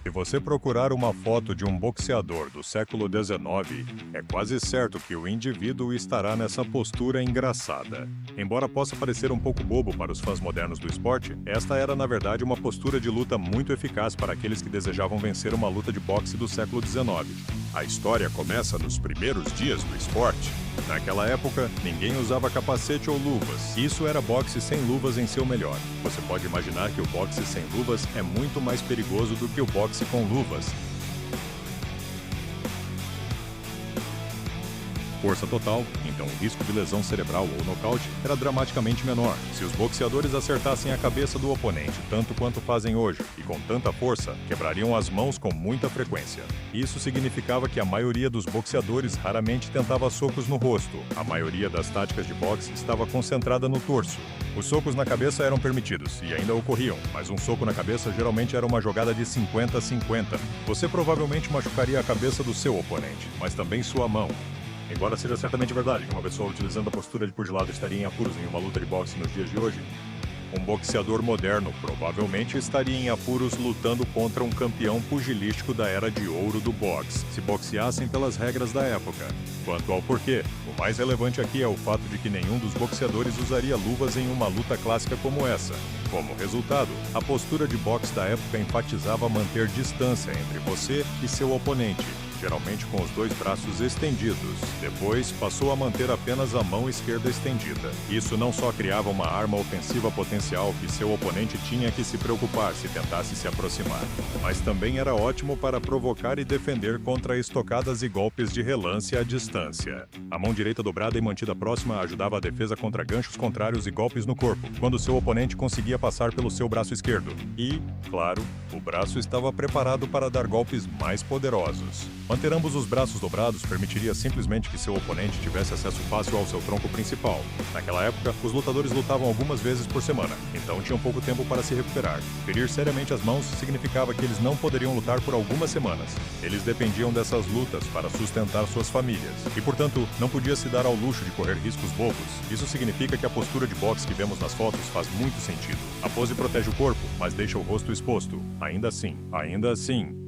Se você procurar uma foto de um boxeador do século XIX, é quase certo que o indivíduo estará nessa postura engraçada. Embora possa parecer um pouco bobo para os fãs modernos do esporte, esta era na verdade uma postura de luta muito eficaz para aqueles que desejavam vencer uma luta de boxe do século XIX. A história começa nos primeiros dias do esporte. Naquela época, ninguém usava capacete ou luvas. Isso era boxe sem luvas em seu melhor. Você pode imaginar que o boxe sem luvas é muito mais perigoso do que o boxe com luvas. Força total, então o risco de lesão cerebral ou nocaute era dramaticamente menor. Se os boxeadores acertassem a cabeça do oponente tanto quanto fazem hoje, e com tanta força, quebrariam as mãos com muita frequência. Isso significava que a maioria dos boxeadores raramente tentava socos no rosto. A maioria das táticas de boxe estava concentrada no torso. Os socos na cabeça eram permitidos, e ainda ocorriam, mas um soco na cabeça geralmente era uma jogada de 50-50. Você provavelmente machucaria a cabeça do seu oponente, mas também sua mão. Embora seja certamente verdade que uma pessoa utilizando a postura de pugilado estaria em apuros em uma luta de boxe nos dias de hoje, um boxeador moderno provavelmente estaria em apuros lutando contra um campeão pugilístico da era de ouro do boxe, se boxeassem pelas regras da época. Quanto ao porquê, o mais relevante aqui é o fato de que nenhum dos boxeadores usaria luvas em uma luta clássica como essa. Como resultado, a postura de boxe da época enfatizava manter distância entre você e seu oponente, geralmente com os dois braços estendidos. Depois, passou a manter apenas a mão esquerda estendida. Isso não só criava uma arma ofensiva potencial que seu oponente tinha que se preocupar se tentasse se aproximar, mas também era ótimo para provocar e defender contra estocadas e golpes de relance à distância. A mão direita dobrada e mantida próxima ajudava a defesa contra ganchos contrários e golpes no corpo, quando seu oponente conseguia passar pelo seu braço esquerdo. E, claro, o braço estava preparado para dar golpes mais poderosos. Manter ambos os braços dobrados permitiria simplesmente que seu oponente tivesse acesso fácil ao seu tronco principal. Naquela época, os lutadores lutavam algumas vezes por semana, então tinham pouco tempo para se recuperar. Ferir seriamente as mãos significava que eles não poderiam lutar por algumas semanas. Eles dependiam dessas lutas para sustentar suas famílias, e portanto, não podia se dar ao luxo de correr riscos bobos. Isso significa que a postura de boxe que vemos nas fotos faz muito sentido. A pose protege o corpo, mas deixa o rosto exposto. Ainda assim,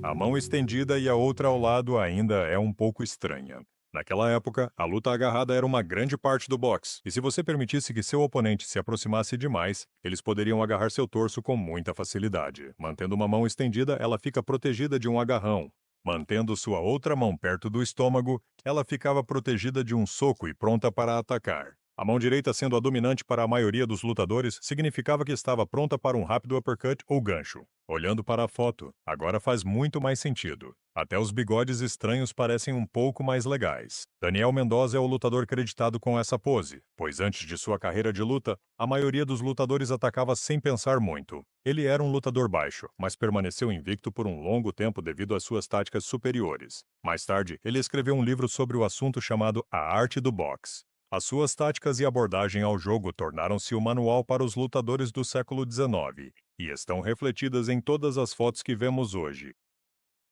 a mão estendida e a outra ao lado ainda é um pouco estranha. Naquela época, a luta agarrada era uma grande parte do boxe, e se você permitisse que seu oponente se aproximasse demais, eles poderiam agarrar seu torso com muita facilidade. Mantendo uma mão estendida, ela fica protegida de um agarrão. Mantendo sua outra mão perto do estômago, ela ficava protegida de um soco e pronta para atacar. A mão direita sendo a dominante para a maioria dos lutadores, significava que estava pronta para um rápido uppercut ou gancho. Olhando para a foto, agora faz muito mais sentido. Até os bigodes estranhos parecem um pouco mais legais. Daniel Mendoza é o lutador creditado com essa pose, pois antes de sua carreira de luta, a maioria dos lutadores atacava sem pensar muito. Ele era um lutador baixo, mas permaneceu invicto por um longo tempo devido às suas táticas superiores. Mais tarde, ele escreveu um livro sobre o assunto chamado A Arte do Boxe. As suas táticas e abordagem ao jogo tornaram-se o manual para os lutadores do século XIX, e estão refletidas em todas as fotos que vemos hoje.